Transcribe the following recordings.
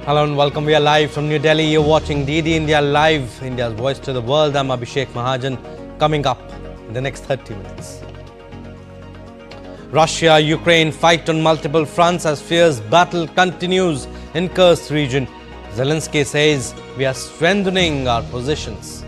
Hello and welcome. We are live from New Delhi. You're watching DD India Live, India's voice to the world. I'm Abhishek Mahajan. Coming up in the next 30 minutes. Russia-Ukraine fight on multiple fronts as fierce battle continues in Kursk region. Zelensky says we are strengthening our positions.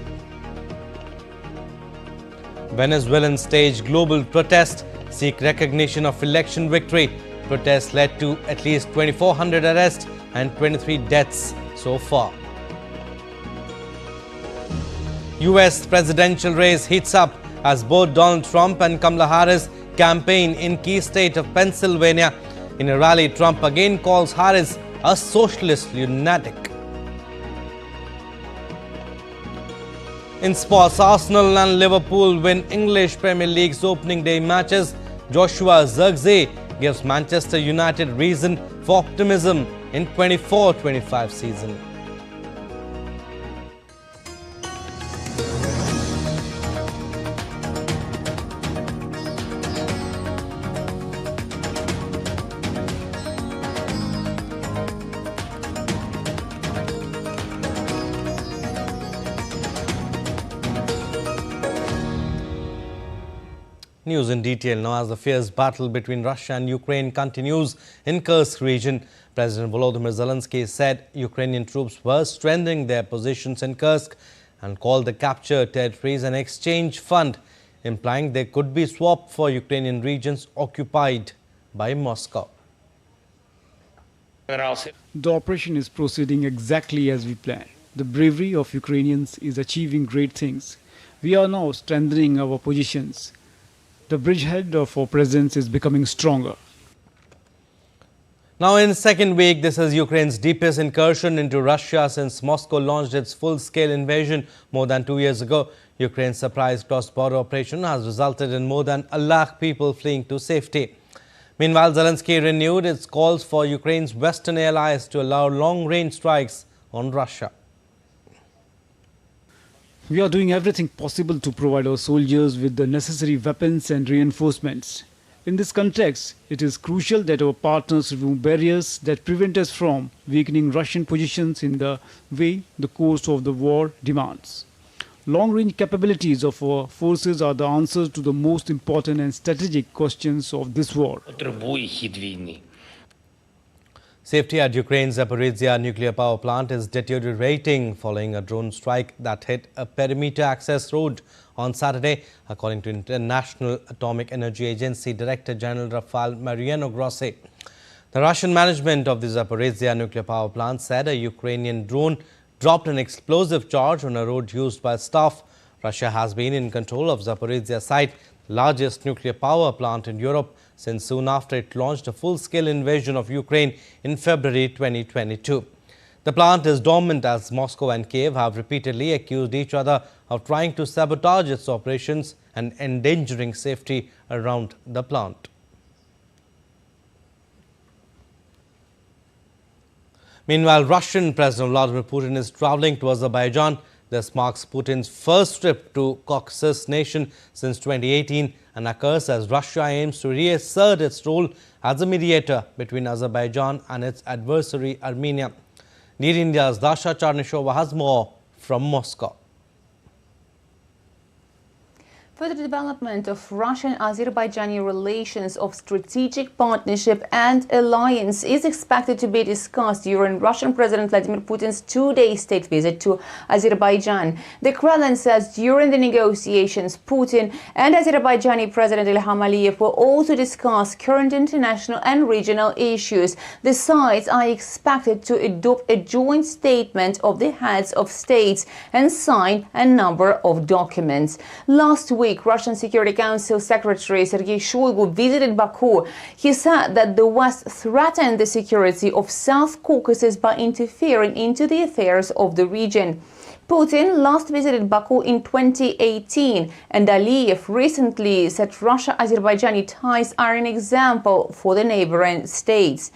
Venezuelans stage global protest, seek recognition of election victory. Protests led to at least 2,400 arrests and 23 deaths so far. US presidential race heats up as both Donald Trump and Kamala Harris campaign in key state of Pennsylvania. In a rally, Trump again calls Harris a socialist lunatic. In sports, Arsenal and Liverpool win English Premier League's opening day matches. Joshua Zirkzee gives Manchester United reason for optimism in 24-25 season. News in detail now. As the fierce battle between Russia and Ukraine continues in Kursk region, President Volodymyr Zelensky said Ukrainian troops were strengthening their positions in Kursk and called the captured territories an exchange fund, implying they could be swapped for Ukrainian regions occupied by Moscow. The operation is proceeding exactly as we planned. The bravery of Ukrainians is achieving great things. We are now strengthening our positions. The bridgehead of our presence is becoming stronger. Now in the second week, this is Ukraine's deepest incursion into Russia since Moscow launched its full-scale invasion more than 2 years ago. Ukraine's surprise cross-border operation has resulted in more than 1 lakh people fleeing to safety. Meanwhile, Zelensky renewed its calls for Ukraine's Western allies to allow long-range strikes on Russia. We are doing everything possible to provide our soldiers with the necessary weapons and reinforcements. In this context, it is crucial that our partners remove barriers that prevent us from weakening Russian positions in the way the course of the war demands. Long-range capabilities of our forces are the answers to the most important and strategic questions of this war. Safety at Ukraine's Zaporizhzhia nuclear power plant is deteriorating following a drone strike that hit a perimeter access road on Saturday, according to International Atomic Energy Agency Director General Rafael Mariano Grossi. The Russian management of the Zaporizhzhia nuclear power plant said a Ukrainian drone dropped an explosive charge on a road used by staff. Russia has been in control of Zaporizhzhia site, largest nuclear power plant in Europe, since soon after it launched a full-scale invasion of Ukraine in February 2022. The plant is dormant as Moscow and Kiev have repeatedly accused each other of trying to sabotage its operations and endangering safety around the plant. Meanwhile, Russian President Vladimir Putin is traveling to Azerbaijan. This marks Putin's first trip to Caucasus nation since 2018 and occurs as Russia aims to reassert its role as a mediator between Azerbaijan and its adversary Armenia. DD India's Dasha Charnishova has more from Moscow. Further development of Russian-Azerbaijani relations of strategic partnership and alliance is expected to be discussed during Russian President Vladimir Putin's two-day state visit to Azerbaijan. The Kremlin says during the negotiations, Putin and Azerbaijani President Ilham Aliyev will also discuss current international and regional issues. The sides are expected to adopt a joint statement of the heads of states and sign a number of documents. Last week, Russian Security Council Secretary Sergei Shoigu visited Baku. He said that the West threatened the security of South Caucasus by interfering into the affairs of the region. Putin last visited Baku in 2018, and Aliyev recently said Russia-Azerbaijani ties are an example for the neighboring states.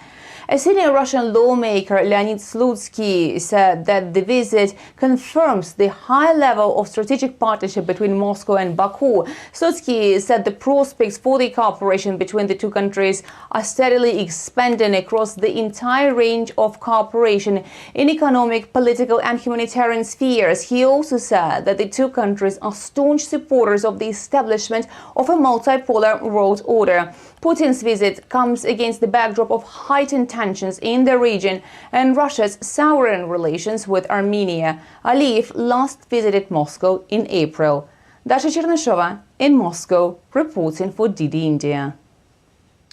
A senior Russian lawmaker, Leonid Slutsky, said that the visit confirms the high level of strategic partnership between Moscow and Baku. Slutsky said the prospects for the cooperation between the two countries are steadily expanding across the entire range of cooperation in economic, political and humanitarian spheres. He also said that the two countries are staunch supporters of the establishment of a multipolar world order. Putin's visit comes against the backdrop of heightened tensions in the region and Russia's souring relations with Armenia. Aliyev last visited Moscow in April. Dasha Chernashova in Moscow, reporting for DD India.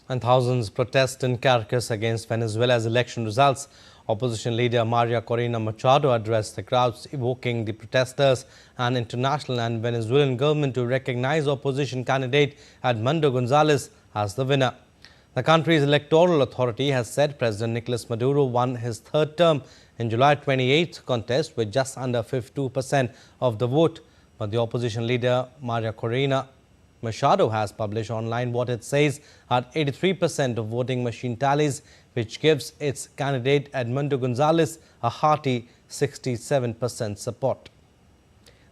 And thousands protest in Caracas against Venezuela's election results. Opposition leader Maria Corina Machado addressed the crowds, evoking the protesters and international and Venezuelan government to recognize opposition candidate Edmundo Gonzalez as the winner. The country's electoral authority has said President Nicolas Maduro won his third term in July 28th contest with just under 52% of the vote. But the opposition leader Maria Corina Machado has published online what it says are 83% of voting machine tallies, which gives its candidate Edmundo Gonzalez a hearty 67% support.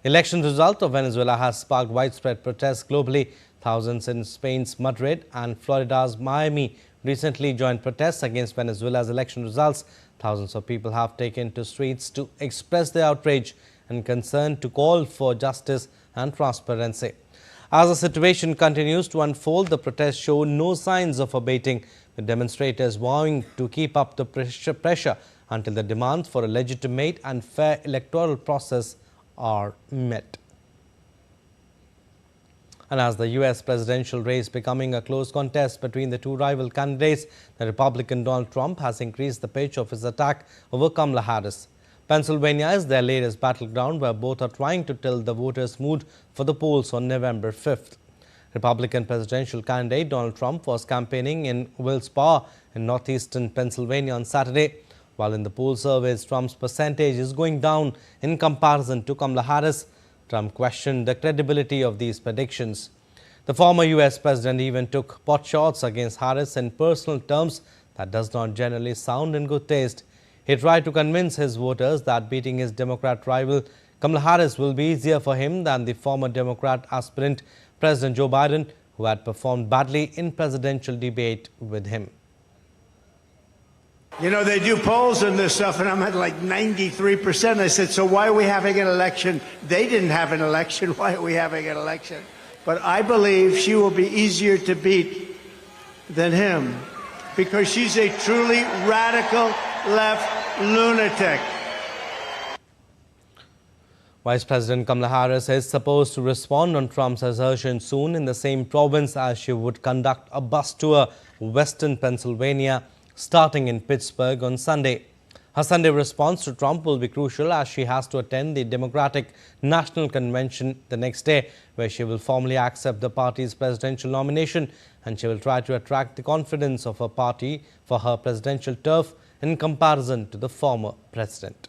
The election result of Venezuela has sparked widespread protests globally. Thousands in Spain's Madrid and Florida's Miami recently joined protests against Venezuela's election results. Thousands of people have taken to streets to express their outrage and concern, to call for justice and transparency. As the situation continues to unfold, the protests show no signs of abating, with demonstrators vowing to keep up the pressure until the demands for a legitimate and fair electoral process are met. And as the U.S. presidential race becoming a close contest between the two rival candidates, the Republican Donald Trump has increased the pitch of his attack over Kamala Harris. Pennsylvania is their latest battleground, where both are trying to tilt the voters' mood for the polls on November 5th. Republican presidential candidate Donald Trump was campaigning in Wilkes-Barre in northeastern Pennsylvania on Saturday. While in the poll surveys, Trump's percentage is going down in comparison to Kamala Harris. Trump questioned the credibility of these predictions. The former U.S. president even took potshots against Harris in personal terms that does not generally sound in good taste. He tried to convince his voters that beating his Democrat rival Kamala Harris will be easier for him than the former Democrat aspirant President Joe Biden, who had performed badly in presidential debate with him. You know, they do polls and this stuff, and I'm at like 93%. I said, so why are we having an election? They didn't have an election. Why are we having an election? But I believe she will be easier to beat than him because she's a truly radical left lunatic. Vice President Kamala Harris is supposed to respond on Trump's assertion soon in the same province, as she would conduct a bus tour western Pennsylvania, starting in Pittsburgh on Sunday. Her Sunday response to Trump will be crucial, as she has to attend the Democratic National Convention the next day, where she will formally accept the party's presidential nomination, and she will try to attract the confidence of her party for her presidential turf in comparison to the former president.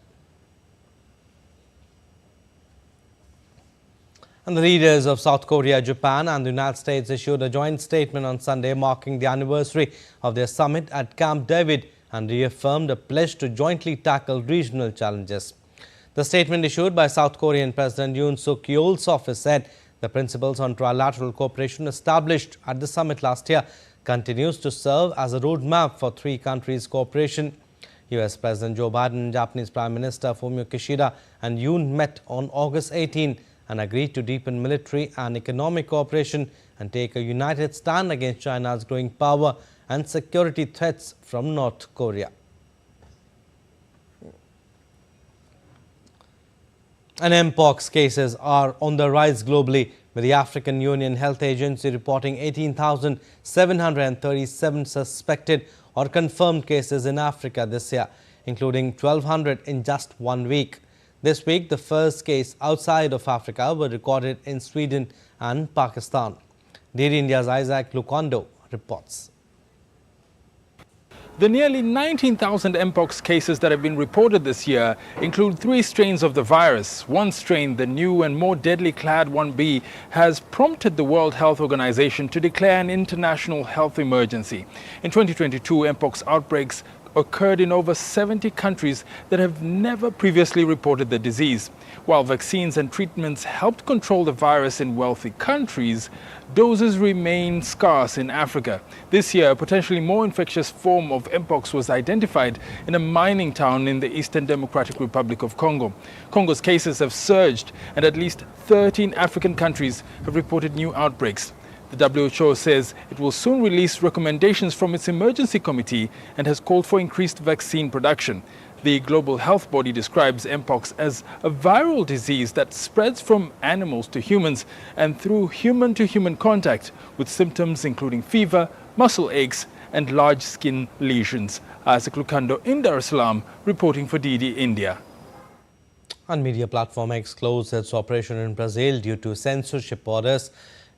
And the leaders of South Korea, Japan and the United States issued a joint statement on Sunday marking the anniversary of their summit at Camp David and reaffirmed a pledge to jointly tackle regional challenges. The statement issued by South Korean President Yoon Suk Yeol's office said the principles on trilateral cooperation established at the summit last year continues to serve as a roadmap for three countries' cooperation. U.S. President Joe Biden, Japanese Prime Minister Fumio Kishida and Yoon met on August 18 and agreed to deepen military and economic cooperation and take a united stand against China's growing power and security threats from North Korea. And mpox cases are on the rise globally, with the African Union Health Agency reporting 18,737 suspected or confirmed cases in Africa this year, including 1,200 in just 1 week. This week, the first case outside of Africa were recorded in Sweden and Pakistan. DD India's Isaac Lukondo reports. The nearly 19,000 mpox cases that have been reported this year include 3 strains of the virus. One strain, the new and more deadly clade 1b, has prompted the World Health Organization to declare an international health emergency. In 2022, mpox outbreaks occurred in over 70 countries that have never previously reported the disease. While vaccines and treatments helped control the virus in wealthy countries, doses remain scarce in Africa. This year, a potentially more infectious form of mpox was identified in a mining town in the Eastern Democratic Republic of Congo. Congo's cases have surged, and at least 13 African countries have reported new outbreaks. The WHO says it will soon release recommendations from its emergency committee and has called for increased vaccine production. The global health body describes mpox as a viral disease that spreads from animals to humans and through human-to-human contact, with symptoms including fever, muscle aches and large skin lesions. Isaac Lucando in Dar es Salaam, reporting for DD India. And media platform X closed its operation in Brazil due to censorship orders.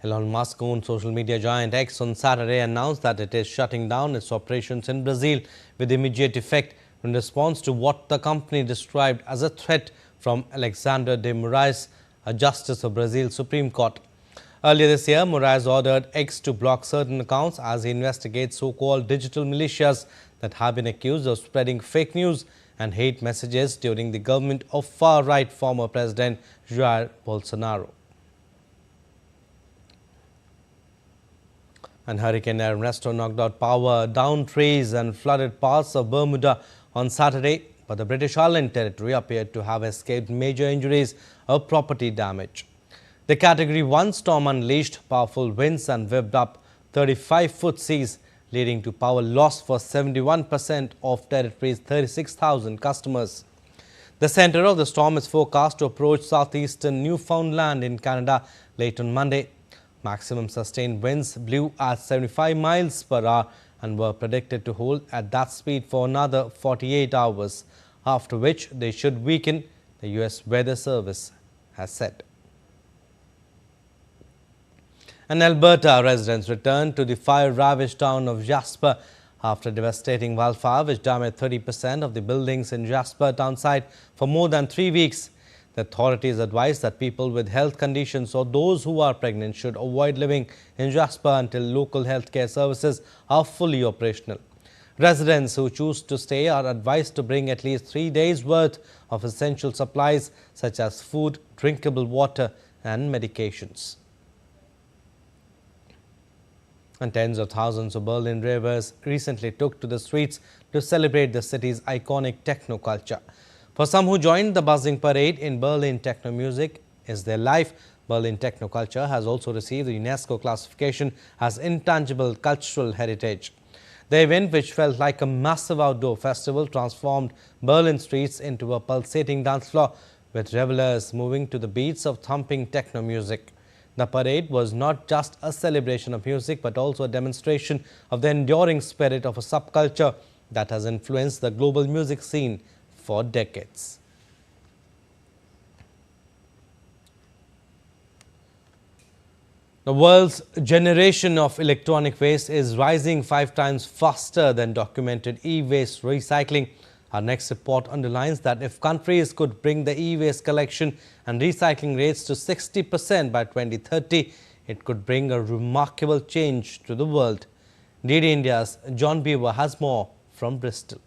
Elon Musk-owned social media giant X on Saturday announced that it is shutting down its operations in Brazil with immediate effect in response to what the company described as a threat from Alexander de Moraes, a justice of Brazil's Supreme Court. Earlier this year, Moraes ordered X to block certain accounts as he investigates so-called digital militias that have been accused of spreading fake news and hate messages during the government of far-right former President Jair Bolsonaro. And Hurricane Ernesto knocked out power, downed trees and flooded parts of Bermuda on Saturday, but the British Island territory appeared to have escaped major injuries or property damage. The Category 1 storm unleashed powerful winds and whipped up 35-foot seas, leading to power loss for 71% of territory's 36,000 customers. The center of the storm is forecast to approach southeastern Newfoundland in Canada late on Monday. Maximum sustained winds blew at 75 miles per hour and were predicted to hold at that speed for another 48 hours, after which they should weaken, the U.S. Weather Service has said. And Alberta residents returned to the fire-ravaged town of Jasper after devastating wildfire which damaged 30% of the buildings in Jasper townsite for more than 3 weeks. The authorities advise that people with health conditions or those who are pregnant should avoid living in Jasper until local healthcare services are fully operational. Residents who choose to stay are advised to bring at least 3 days' worth of essential supplies such as food, drinkable water and medications. And tens of thousands of Berlin ravers recently took to the streets to celebrate the city's iconic techno culture. For some who joined the buzzing parade in Berlin, techno music is their life. Berlin techno culture has also received the UNESCO classification as intangible cultural heritage. The event, which felt like a massive outdoor festival, transformed Berlin streets into a pulsating dance floor with revelers moving to the beats of thumping techno music. The parade was not just a celebration of music but also a demonstration of the enduring spirit of a subculture that has influenced the global music scene for decades. The world's generation of electronic waste is rising 5 times faster than documented e-waste recycling. Our next report underlines that if countries could bring the e-waste collection and recycling rates to 60% by 2030, it could bring a remarkable change to the world. DD India's John Beaver has more from Bristol.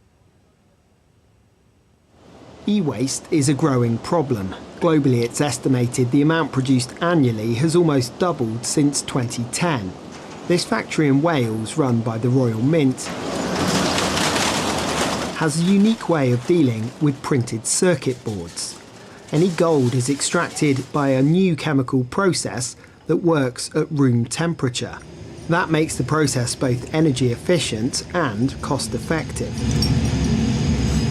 E-waste is a growing problem. Globally, it's estimated the amount produced annually has almost doubled since 2010. This factory in Wales, run by the Royal Mint, has a unique way of dealing with printed circuit boards. Any gold is extracted by a new chemical process that works at room temperature. That makes the process both energy efficient and cost effective.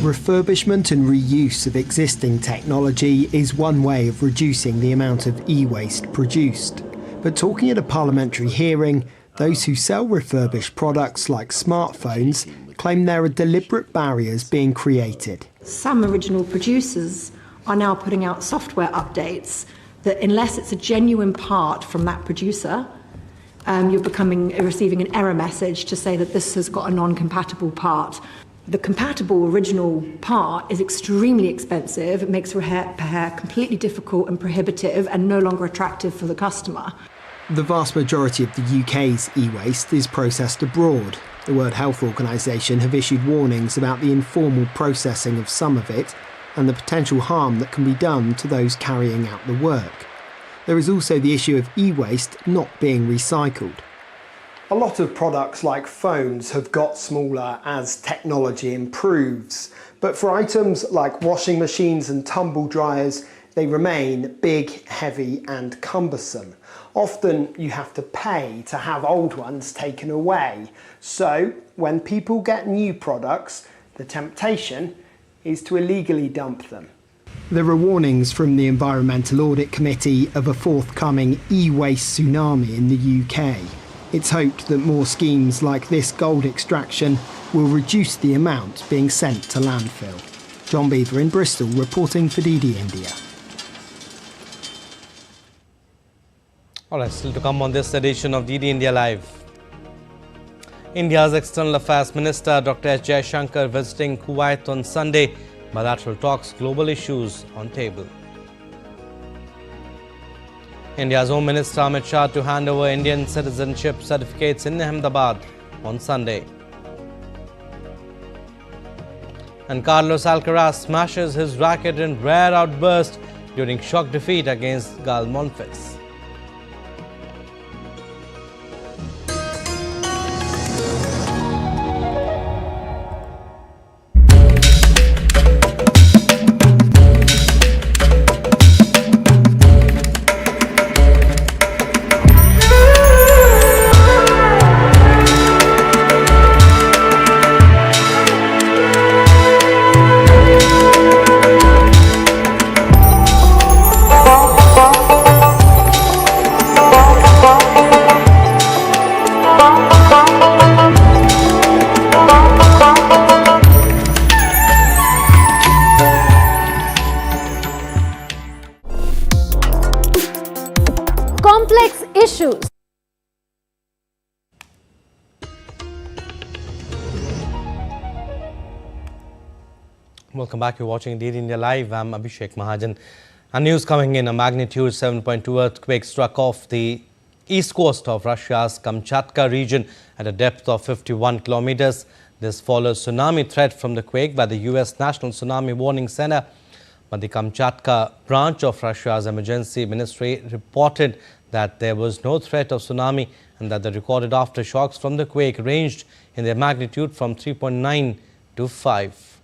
Refurbishment and reuse of existing technology is one way of reducing the amount of e-waste produced. But talking at a parliamentary hearing, those who sell refurbished products like smartphones claim there are deliberate barriers being created. Some original producers are now putting out software updates that, unless it's a genuine part from that producer, you're receiving an error message to say that this has got a non-compatible part. The compatible original part is extremely expensive. It makes repair completely difficult and prohibitive and no longer attractive for the customer. The vast majority of the UK's e-waste is processed abroad. The World Health Organization have issued warnings about the informal processing of some of it and the potential harm that can be done to those carrying out the work. There is also the issue of e-waste not being recycled. A lot of products like phones have got smaller as technology improves, but for items like washing machines and tumble dryers, they remain big, heavy and cumbersome. Often you have to pay to have old ones taken away. So when people get new products, the temptation is to illegally dump them. There are warnings from the Environmental Audit Committee of a forthcoming e-waste tsunami in the UK. It's hoped that more schemes like this gold extraction will reduce the amount being sent to landfill. John Beaver in Bristol reporting for DD India. All right, still to come on this edition of DD India Live. India's External Affairs Minister Dr. S. Jaishankar visiting Kuwait on Sunday. Bilateral talks, global issues on table. India's Home Minister Amit Shah to hand over Indian citizenship certificates in Ahmedabad on Sunday. And Carlos Alcaraz smashes his racket in rare outburst during shock defeat against Gal Monfils. Complex issues. Welcome back. You're watching DD India Live. I'm Abhishek Mahajan. And news coming in: a magnitude 7.2 earthquake struck off the east coast of Russia's Kamchatka region at a depth of 51 kilometers. This follows tsunami threat from the quake by the US National Tsunami Warning Center. But the Kamchatka branch of Russia's emergency ministry reported that there was no threat of tsunami and that the recorded aftershocks from the quake ranged in their magnitude from 3.9 to 5.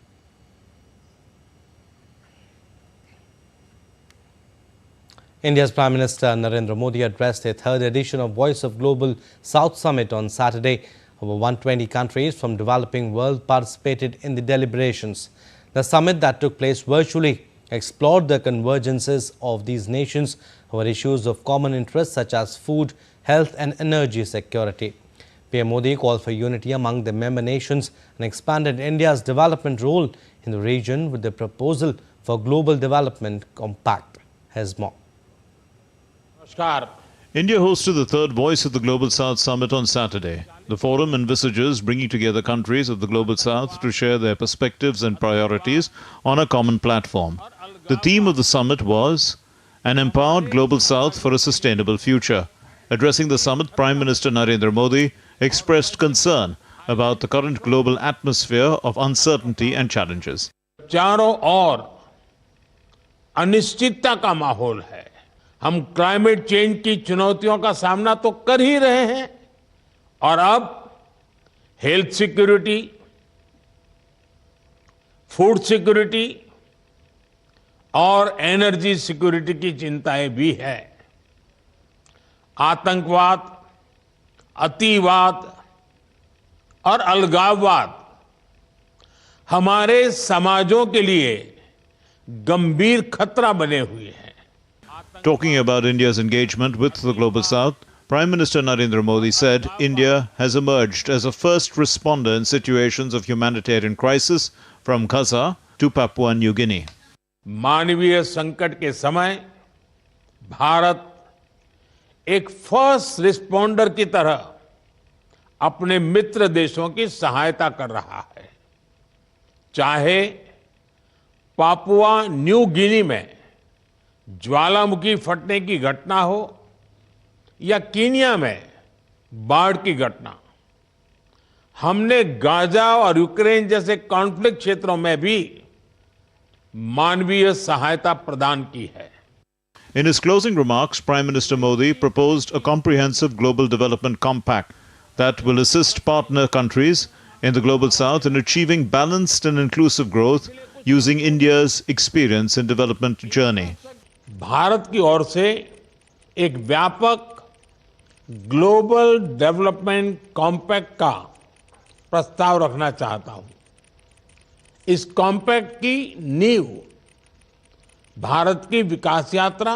India's Prime Minister Narendra Modi addressed a third edition of Voice of Global South Summit on Saturday. Over 120 countries from developing world participated in the deliberations. The summit that took place virtually explored the convergences of these nations over issues of common interest such as food, health and energy security. PM Modi called for unity among the member nations and expanded India's development role in the region with the proposal for Global Development Compact. Here's more. India hosted the third Voice of the Global South Summit on Saturday. The forum envisages bringing together countries of the Global South to share their perspectives and priorities on a common platform. The theme of the summit was An Empowered Global South for a Sustainable Future. Addressing the summit, Prime Minister Narendra Modi expressed concern about the current global atmosphere of uncertainty and challenges. चारों ओर अनिश्चितता का माहौल है। हम climate change की चुनौतियों का सामना तो कर ही रहे हैं और अब हेल्थ सिक्योरिटी, फूड सिक्योरिटी और एनर्जी सिक्योरिटी की चिंताएं भी है। आतंकवाद, अतिवाद और अलगाववाद हमारे समाजों के लिए गंभीर खतरा बने हुए हैं। Talking about India's engagement with the Global South, Prime Minister Narendra Modi said India has emerged as a first responder in situations of humanitarian crisis from Gaza to Papua New Guinea. मानवीय संकट के समय भारत एक first responder की तरह अपने मित्र देशों की सहायता कर रहा है। चाहे पापुआ न्यू गिनी में ज्वालामुखी फटने की घटना हो या कीनिया में बाढ़ की घटना, हमने गाजा और यूक्रेन जैसे कॉन्फ्लिक्ट क्षेत्रों में भी मानवीय सहायता प्रदान की है। In his closing remarks, Prime Minister Modi proposed a comprehensive global development compact that will assist partner countries in the Global South in achieving balanced and inclusive growth using India's experience in development journey. Bharat की ओर से एक व्यापक global development compact का प्रस्ताव रखना चाहता हूं। इस कॉम्पैक्ट की नींव भारत की विकास यात्रा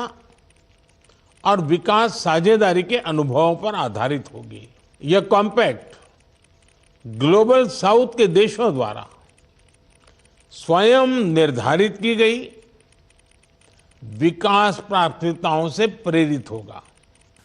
और विकास साझेदारी के अनुभवों पर आधारित होगी। यह कॉम्पैक्ट ग्लोबल साउथ के देशों द्वारा स्वयं निर्धारित की गई विकास प्राथमिकताओं से प्रेरित होगा।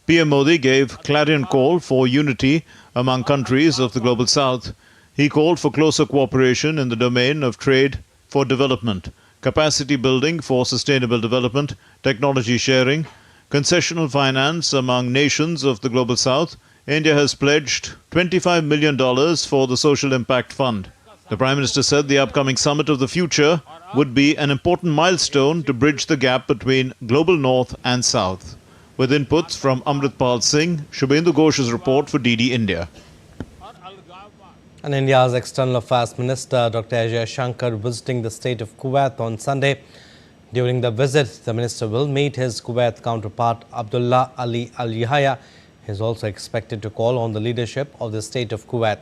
PM Modi gave clarion call for unity among countries of the Global South. He called for closer cooperation in the domain of trade for development, capacity building for sustainable development, technology sharing, concessional finance among nations of the Global South. India has pledged $25 million for the Social Impact Fund. The Prime Minister said the upcoming Summit of the Future would be an important milestone to bridge the gap between Global North and South. With inputs from Amritpal Singh, Shubhendu Ghosh's report for DD India. And India's External Affairs Minister Dr. Ajay Shankar visiting the state of Kuwait on Sunday. During the visit, the minister will meet his Kuwait counterpart Abdullah Ali Al Yahya. He is also expected to call on the leadership of the state of Kuwait.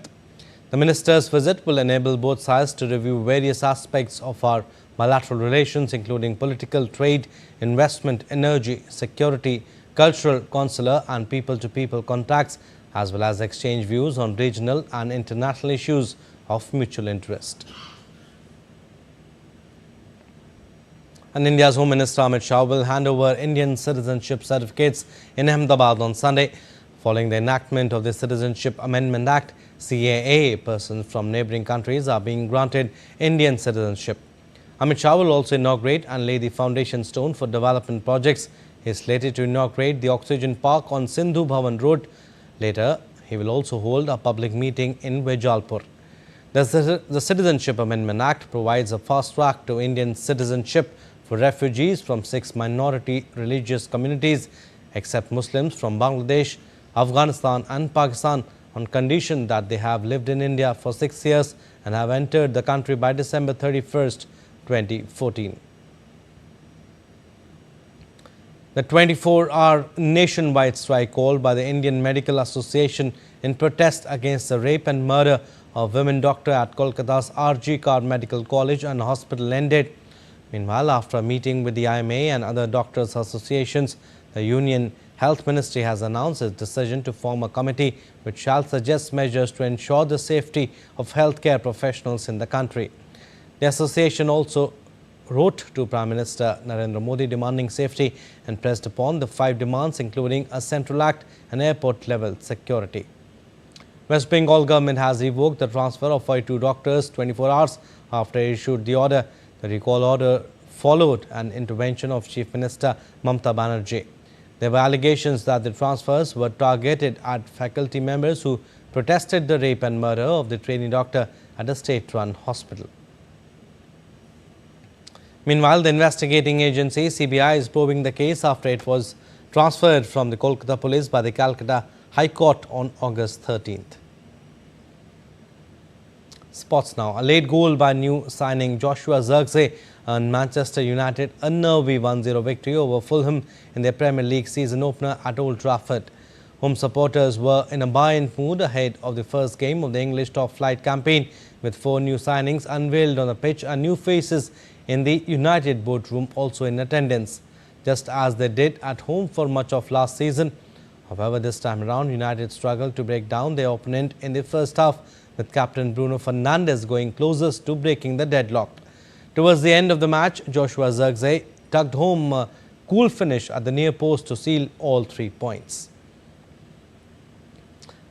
The minister's visit will enable both sides to review various aspects of our bilateral relations, including political, trade, investment, energy, security, cultural, consular and people-to-people contacts, as well as exchange views on regional and international issues of mutual interest. And India's Home Minister Amit Shah will hand over Indian citizenship certificates in Ahmedabad on Sunday. Following the enactment of the Citizenship Amendment Act, CAA, persons from neighbouring countries are being granted Indian citizenship. Amit Shah will also inaugurate and lay the foundation stone for development projects. He is slated to inaugurate the Oxygen Park on Sindhu Bhavan Road. Later, he will also hold a public meeting in Vejalpur. The Citizenship Amendment Act provides a fast track to Indian citizenship for refugees from 6 minority religious communities, except Muslims from Bangladesh, Afghanistan and Pakistan, on condition that they have lived in India for 6 years and have entered the country by December 31st, 2014. The 24-hour nationwide strike called by the Indian Medical Association in protest against the rape and murder of women doctor at Kolkata's RG Kar Medical College and Hospital ended. Meanwhile, after a meeting with the IMA and other doctors' associations, the Union Health Ministry has announced its decision to form a committee which shall suggest measures to ensure the safety of healthcare professionals in the country. The association also wrote to Prime Minister Narendra Modi demanding safety and pressed upon the 5 demands, including a Central Act and airport-level security. West Bengal government has revoked the transfer of 42 doctors 24 hours after it issued the order. The recall order followed an intervention of Chief Minister Mamata Banerjee. There were allegations that the transfers were targeted at faculty members who protested the rape and murder of the trainee doctor at a state-run hospital. Meanwhile, the investigating agency CBI is probing the case after it was transferred from the Kolkata police by the Calcutta High Court on August 13th. Sports now. A late goal by new signing Joshua Zirkzee earned Manchester United a nervy 1-0 victory over Fulham in their Premier League season opener at Old Trafford. Home supporters were in a buoyant mood ahead of the first game of the English top-flight campaign, with 4 new signings unveiled on the pitch and new faces in the United boardroom also in attendance, just as they did at home for much of last season. However, this time around, United struggled to break down their opponent in the first half, with captain Bruno Fernandes going closest to breaking the deadlock. Towards the end of the match, Joshua Zirkzee tugged home a cool finish at the near post to seal all 3 points.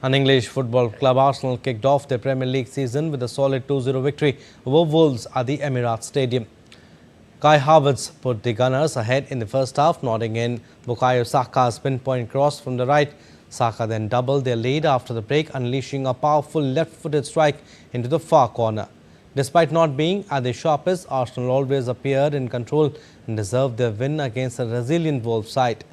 An English football club Arsenal kicked off their Premier League season with a solid 2-0 victory over Wolves at the Emirates Stadium. Kai Havertz put the Gunners ahead in the first half, nodding in Bukayo Saka's pinpoint cross from the right. Saka then doubled their lead after the break, unleashing a powerful left-footed strike into the far corner. Despite not being at their sharpest, Arsenal always appeared in control and deserved their win against a resilient Wolves side.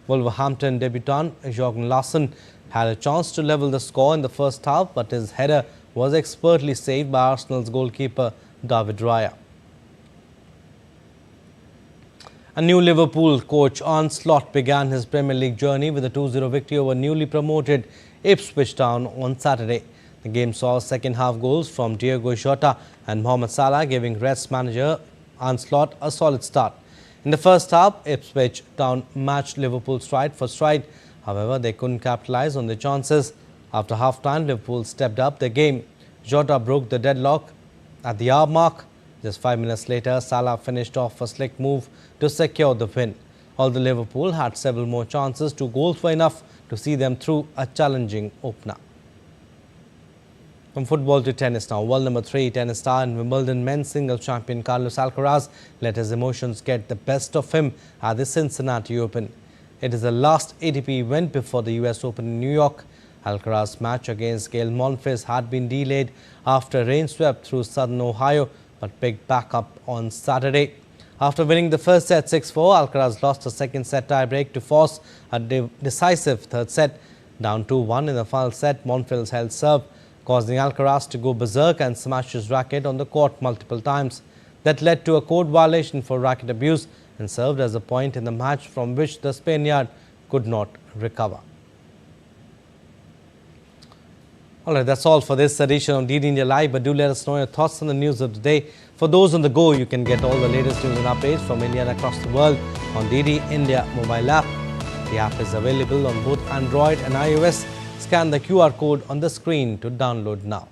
Wolverhampton debutant Jørgen Larsen had a chance to level the score in the first half, but his header was expertly saved by Arsenal's goalkeeper David Raya. A new Liverpool coach Arne Slot began his Premier League journey with a 2-0 victory over newly promoted Ipswich Town on Saturday. The game saw second-half goals from Diogo Jota and Mohamed Salah, giving Reds manager Arne Slot a solid start. In the first half, Ipswich Town matched Liverpool stride for stride. However, they couldn't capitalise on their chances. After half-time, Liverpool stepped up their game. Jota broke the deadlock at the hour mark. Just 5 minutes later, Salah finished off a slick move to secure the win. Although Liverpool had several more chances, 2 goals were enough to see them through a challenging opener. From football to tennis now. World number 3 tennis star and Wimbledon men's singles champion Carlos Alcaraz let his emotions get the best of him at the Cincinnati Open. It is the last ATP event before the US Open in New York. Alcaraz's match against Gael Monfils had been delayed after rain swept through southern Ohio, but picked back up on Saturday. After winning the first set 6-4, Alcaraz lost a second set tiebreak to force a decisive third set. Down 2-1 in the final set, Monfils held serve, causing Alcaraz to go berserk and smash his racket on the court multiple times. That led to a code violation for racket abuse and served as a point in the match from which the Spaniard could not recover. Alright, that's all for this edition of DD India Live, but do let us know your thoughts on the news of the day. For those on the go, you can get all the latest news and updates from India and across the world on DD India mobile app. The app is available on both Android and iOS. Scan the QR code on the screen to download now.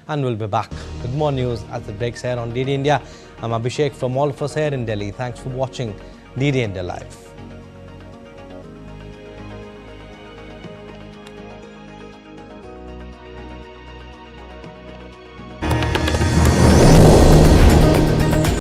And we'll be back with more news as it breaks here on DD India. I'm Abhishek from all of us here in Delhi. Thanks for watching DD India Live.